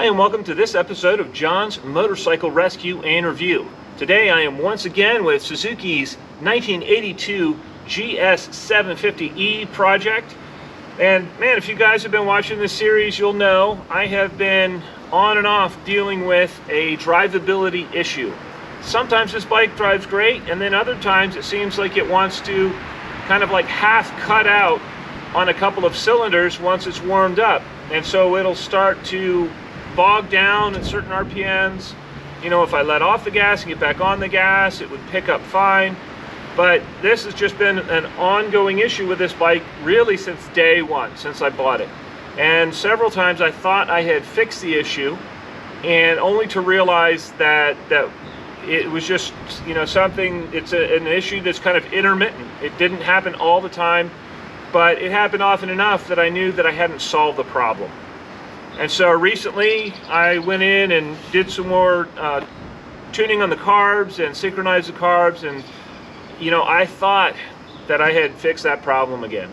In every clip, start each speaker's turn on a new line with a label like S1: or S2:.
S1: Hi and welcome to this episode of John's Motorcycle Rescue and Review. Today I am once again with Suzuki's 1982 GS750E project. And man, if you guys have been watching this series, you'll know I have been on and off dealing with a drivability issue. Sometimes this bike drives great, and then other times it seems like it wants to kind of like half cut out on a couple of cylinders once it's warmed up. And so it'll start to bog down at certain RPMs. You know, if I let off the gas and get back on the gas, it would pick up fine. But this has just been an ongoing issue with this bike really since day one, since I bought it. And several times I thought I had fixed the issue, and only to realize that it was just, you know, something, it's an issue that's kind of intermittent. It didn't happen all the time, but it happened often enough that I knew that I hadn't solved the problem. And so recently I went in and did some more tuning on the carbs and synchronized the carbs, and you know, I thought that I had fixed that problem again.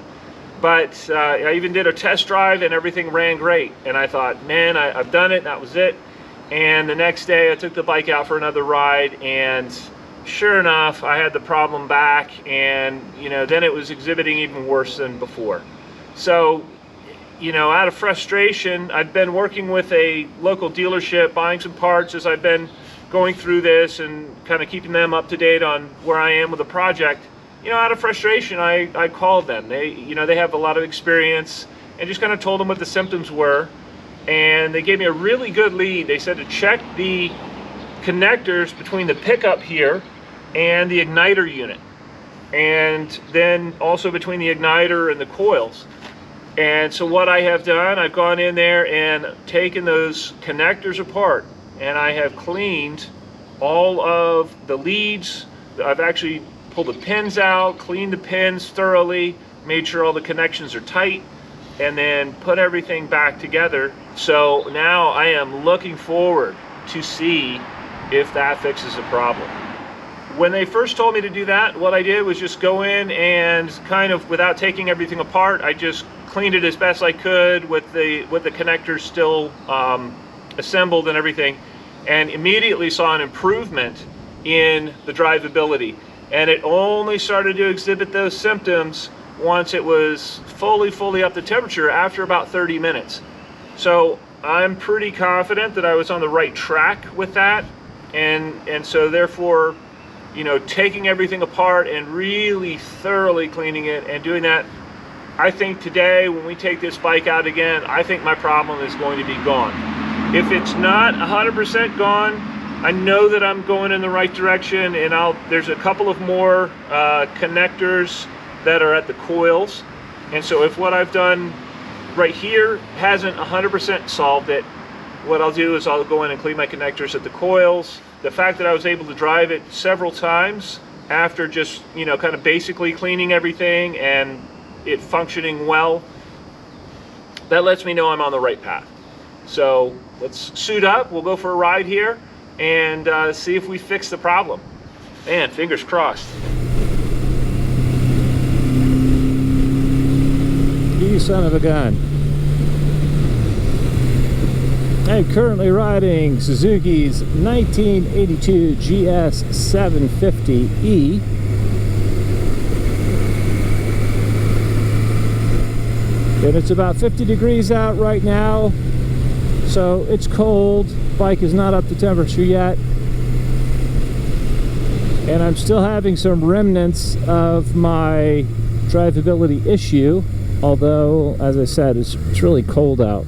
S1: But I even did a test drive and everything ran great, and I thought, man, I've done it, that was it. And the next day I took the bike out for another ride, and sure enough I had the problem back, and you know, then it was exhibiting even worse than before. So you know, out of frustration, I'd been working with a local dealership, buying some parts as I've been going through this and kind of keeping them up to date on where I am with the project. You know, out of frustration, I called them. They have a lot of experience, and just kind of told them what the symptoms were. And they gave me a really good lead. They said to check the connectors between the pickup here and the igniter unit, and then also between the igniter and the coils. And so what I have done, I've gone in there and taken those connectors apart, and I have cleaned all of the leads. I've actually pulled the pins out, cleaned the pins thoroughly, made sure all the connections are tight, and then put everything back together. So now I am looking forward to see if that fixes the problem. When they first told me to do that, what I did was just go in and kind of, without taking everything apart, I just cleaned it as best I could with the connectors still assembled and everything, and immediately saw an improvement in the drivability. And it only started to exhibit those symptoms once it was fully up to temperature after about 30 minutes. So I'm pretty confident that I was on the right track with that, and so therefore, you know, taking everything apart and really thoroughly cleaning it and doing that, I think today when we take this bike out again, I think my problem is going to be gone. If it's not 100% gone, I know that I'm going in the right direction, and there's a couple of more connectors that are at the coils. And so if what I've done right here hasn't 100% solved it, what I'll do is I'll go in and clean my connectors at the coils. The fact that I was able to drive it several times after just, you know, kind of basically cleaning everything and it functioning well, that lets me know I'm on the right path. So let's suit up, we'll go for a ride here and see if we fix the problem. Man, fingers crossed.
S2: You son of a gun. I'm currently riding Suzuki's 1982 GS750E. And it's about 50 degrees out right now, so it's cold. Bike is not up to temperature yet, and I'm still having some remnants of my drivability issue, although, as I said, it's really cold out.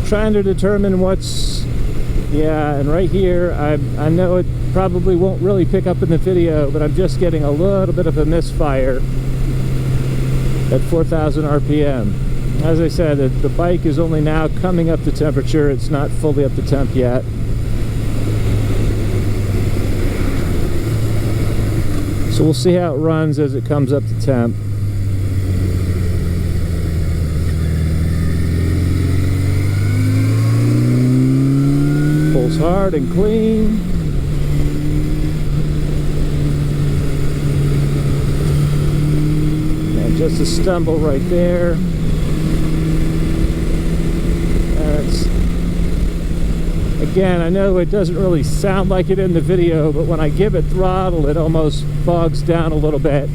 S2: Trying to determine what's, yeah, and right here I know it probably won't really pick up in the video, but I'm just getting a little bit of a misfire at 4,000 RPM. As I said, the bike is only now coming up to temperature. It's not fully up to temp yet. So we'll see how it runs as it comes up to temp. hard and clean. And just a stumble right there. Again, I know it doesn't really sound like it in the video, but when I give it throttle, it almost bogs down a little bit.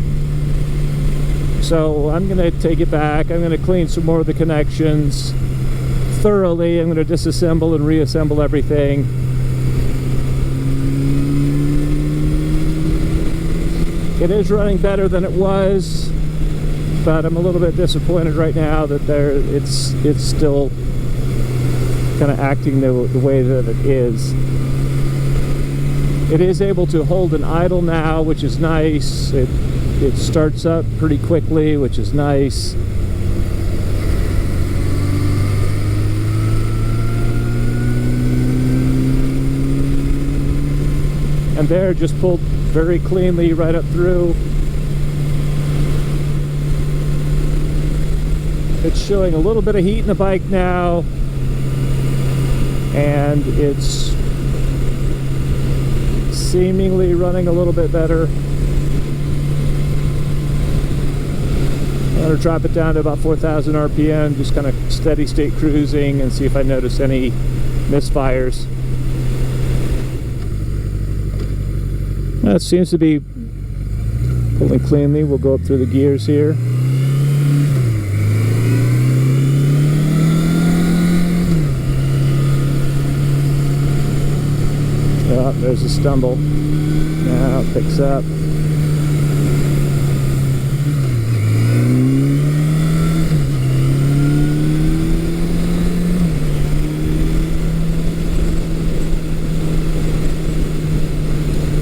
S2: So I'm going to take it back. I'm going to clean some more of the connections thoroughly. I'm going to disassemble and reassemble everything. It is running better than it was, but I'm a little bit disappointed right now that it's still kind of acting the way that it is. It is able to hold an idle now, which is nice. It starts up pretty quickly, which is nice. And there, just pulled very cleanly right up through. It's showing a little bit of heat in the bike now, and it's seemingly running a little bit better. I'm going to drop it down to about 4,000 RPM, just kind of steady state cruising, and see if I notice any misfires. That seems to be pulling cleanly. We'll go up through the gears here. Oh, there's a stumble. Now it picks up.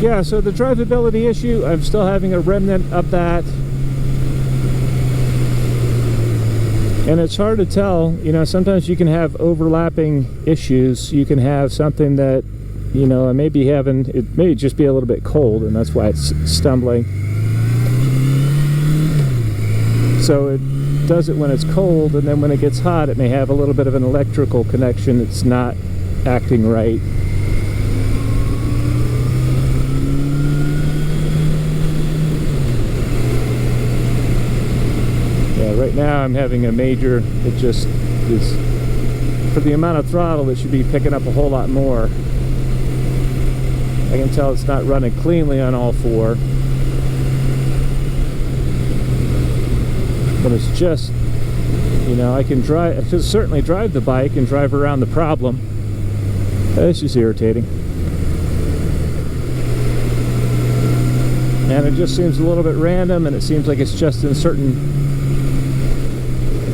S2: Yeah, so the drivability issue, I'm still having a remnant of that. And it's hard to tell, you know, sometimes you can have overlapping issues. You can have something that, you know, I may be having, it may just be a little bit cold, and that's why it's stumbling. So it does it when it's cold, and then when it gets hot, it may have a little bit of an electrical connection that's not acting right. Yeah, right now I'm having a major, it just is, for the amount of throttle, it should be picking up a whole lot more. I can tell it's not running cleanly on all four. But it's just, you know, I can certainly drive the bike and drive around the problem. It's just irritating. And it just seems a little bit random, and it seems like it's just in certain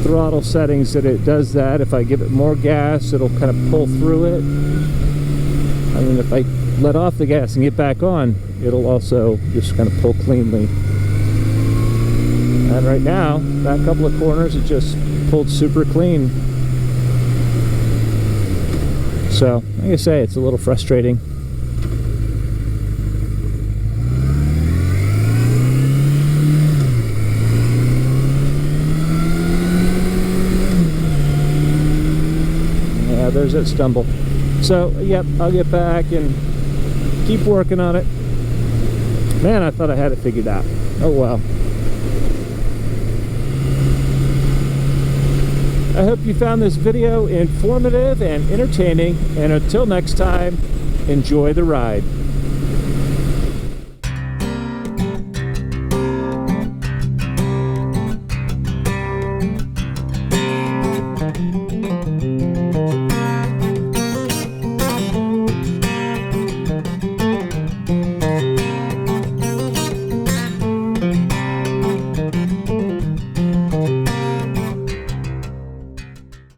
S2: throttle settings that it does that. If I give it more gas, it'll kind of pull through it. I mean, if I let off the gas and get back on, it'll also just kind of pull cleanly. And right now, that couple of corners, it just pulled super clean. So, like I say, it's a little frustrating. Yeah, there's that stumble. So, yep, I'll get back and keep working on it. Man, I thought I had it figured out. Oh well. I hope you found this video informative and entertaining, and until next time, enjoy the ride.